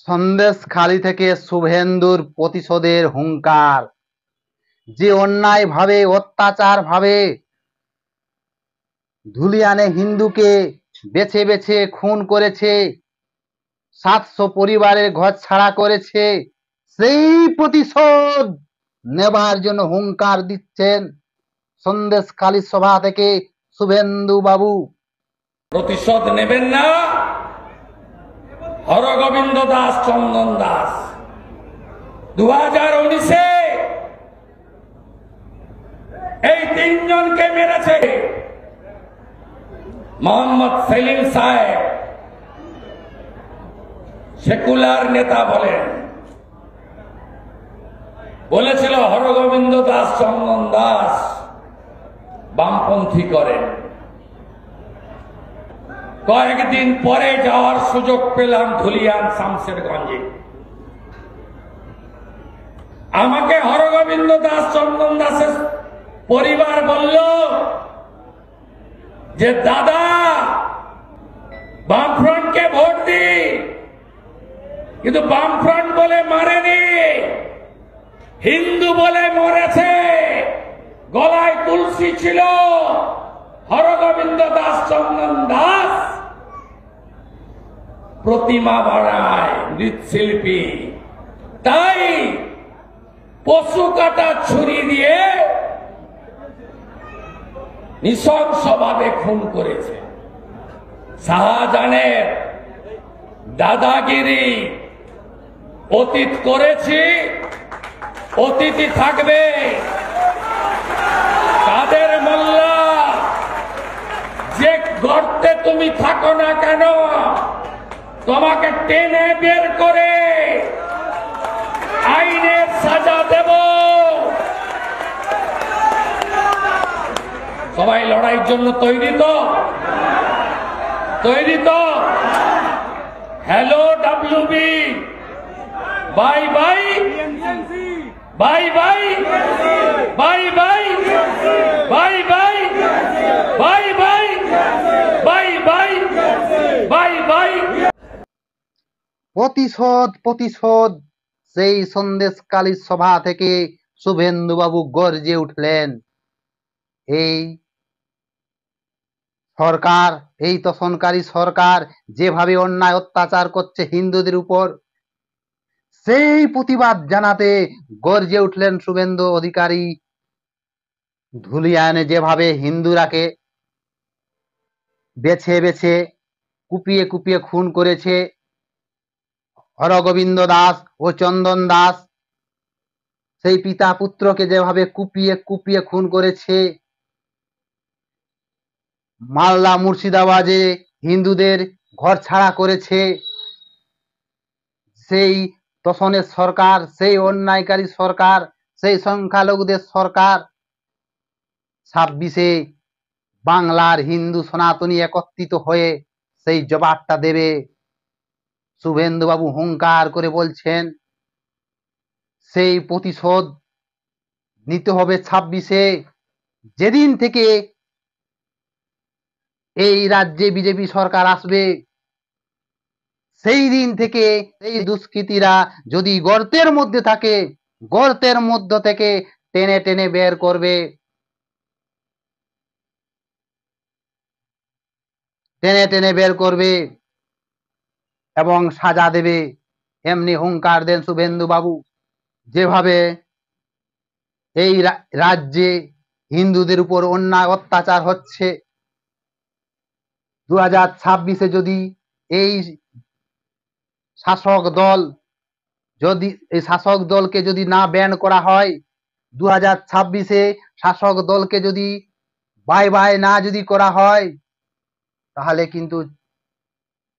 সন্দেশখালি থেকে শুভেন্দুর প্রতিশোধের হুঙ্কার। যে অন্যায়ভাবে অত্যাচারভাবে ধুলিয়ানে হিন্দুকে বেছে বেছে খুন করেছে, 700 পরিবারের ঘরছাড়া করেছে, সেই প্রতিশোধ নেবার জন্য হুঙ্কার দিচ্ছেন সন্দেশখালি সভা থেকে শুভেন্দু বাবু। প্রতিশোধ নেবেন না হরগোবিন্দ দাস, চন্দন দাস। 2019-এ এই তিনজনকে মেরেছে। মোহাম্মদ সেলিম সাহেব সেকুলার নেতা বলেছিল হরগোবিন্দ দাস, চন্দন দাস বামপন্থী করেন। কয়েকদিন পরে যাওয়ার সুযোগ পেলাম ধুলিয়ান শামশেরগঞ্জে। আমাকে হরগোবিন্দ দাস, চন্দন দাসের পরিবার বলল যে দাদা বামফ্রন্টকে ভোট দি, কিন্তু বামফ্রন্ট বলে মারেনি, হিন্দু বলে মরেছে। গলায় তুলসী ছিল। হরগোবিন্দ দাস, চন্দন দাস প্রতিমা বানায়, মৃৎশিল্পী, তাই পশু কাটা ছুরি দিয়ে নৃশংসভাবে খুন করেছে। শাহজাহানের দাদাগিরি অতীত করেছি, অতীতই থাকবে। কাদের মোল্লা, যে গর্তে তুমি থাকো না কেন, তোমাকে টেনে বের করে আইনের সাজা দেব। সবাই লড়াইয়ের জন্য তৈরি তো? তৈরি তো? Hello WB, bye bye, bye bye, bye bye, bye bye, bye bye, bye bye, bye bye. প্রতিশোধ প্রতিশোধ, সেই সন্দেশখালী সভা থেকে শুভেন্দু বাবু গর্জে উঠলেন। এই সরকার, এই তোষণকারী সরকার যেভাবে অন্যায় অত্যাচার করছে হিন্দুদের উপর, সেই প্রতিবাদ জানাতে গর্জে উঠলেন শুভেন্দু অধিকারী। ধুলিয়ানে যেভাবে হিন্দুরাকে বেছে বেছে কুপিয়ে কুপিয়ে খুন করেছে হরগোবিন্দ দাস ও চন্দন দাস, সেই পিতা পুত্রকে যেভাবে কুপিয়ে কুপিয়ে খুন করেছে, মালদা মুর্শিদাবাদে হিন্দুদের ঘর ছাড়া করেছে, সেই তোষণের সরকার, সেই অন্যায়কারী সরকার, সেই সংখ্যালঘুদের সরকার 26-এ বাংলার হিন্দু সনাতনী একত্রিত হয়ে সেই জবাবটা দেবে। শুভেন্দু বাবু হুঙ্কার করে বলছেন সেই প্রতিশোধ নিতে হবে 26-এ। যেদিন থেকে এই রাজ্যে বিজেপি সরকার আসবে, সেই দিন থেকে এই দুষ্কৃতীরা যদি গর্তের মধ্যে থাকে, গর্তের মধ্য থেকে টেনে টেনে বের করবে, টেনে টেনে বের করবে এবং সাজা দেবে। এমনি হুঙ্কার দেন শুভেন্দু বাবু। যেভাবে এই রাজ্যে হিন্দুদের উপর অন্যায় অত্যাচার হচ্ছে, 2026-এ যদি এই শাসক দল, যদি এই শাসক দলকে যদি না ব্যান করা হয়, 2026-এ শাসক দলকে যদি বাই বাই না যদি করা হয়, তাহলে কিন্তু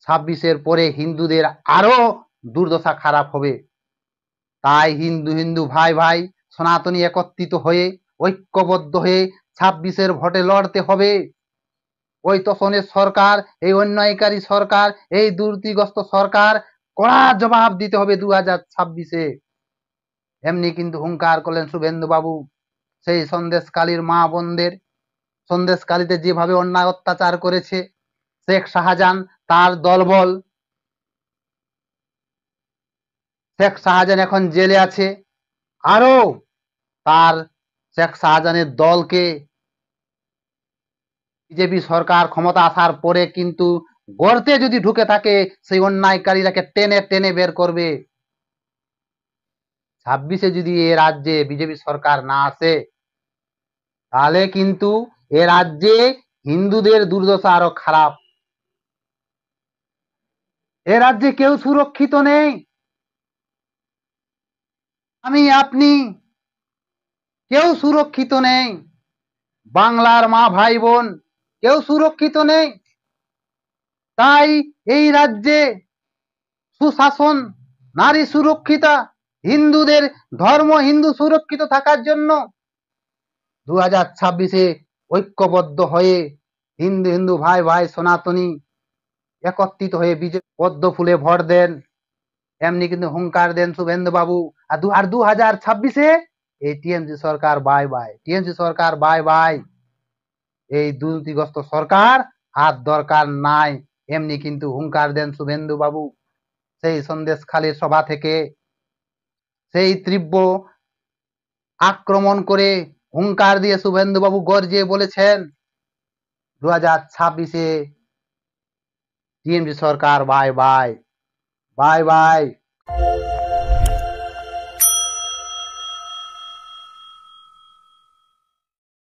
26-এর পরে হিন্দুদের আরো দুর্দশা খারাপ হবে। তাই হিন্দু হিন্দু ভাই ভাই সনাতনী একত্রিত হয়ে ঐক্যবদ্ধ হয়ে 26-এর ভোটে লড়তে হবে। ওই তোষণের সরকার, এই অন্যায়কারী সরকার, এই দুর্নীতিগ্রস্ত সরকার কড়া জবাব দিতে হবে 2026-এ। এমনি কিন্তু হুঙ্কার করলেন শুভেন্দু বাবু সেই সন্দেশখালীর মা বোনদের। সন্দেশখালীতে যেভাবে অন্যায় অত্যাচার করেছে শেখ শাহজাহান, তার দলবল, শেখ শাহজাহান এখন জেলে আছে, আরো তার শেখ শাহজাহানের দলকে বিজেপি সরকার ক্ষমতা আসার পরে কিন্তু গর্তে যদি ঢুকে থাকে, সেই অন্যায়কারীরাকে টেনে টেনে বের করবে। 26-এ যদি এ রাজ্যে বিজেপি সরকার না আসে, তাহলে কিন্তু এ রাজ্যে হিন্দুদের দুর্দশা আরো খারাপ। এ রাজ্যে কেউ সুরক্ষিত নেই। আমি, আপনি কেউ সুরক্ষিত নেই। বাংলার মা ভাই বোন কেউ সুরক্ষিত নেই। তাই এই রাজ্যে সুশাসন, নারী সুরক্ষিতা, হিন্দুদের ধর্ম, হিন্দু সুরক্ষিত থাকার জন্য 2026-এ ঐক্যবদ্ধ হয়ে হিন্দু হিন্দু ভাই ভাই সনাতনী একত্রিত হয়ে বিজেপি পদ্ম ফুলে ভোট দেন। এমনি কিন্তু হুঙ্কার দেন শুভেন্দু বাবু। আর 2026-এ এই টিএমসি সরকার বাই বাই, টিএমসি সরকার বাই বাই, এই দুর্নীতিগ্রস্ত সরকার আর দরকার নাই, এমনি কিন্তু হুঙ্কার দেন শুভেন্দু বাবু। সেই সন্দেশখালীর সভা থেকে সেই তীব্র আক্রমণ করে হুঙ্কার দিয়ে শুভেন্দু বাবু গর্জে বলেছেন 2026-এ টিএমসি সরকার বাই বাই, বাই বাই।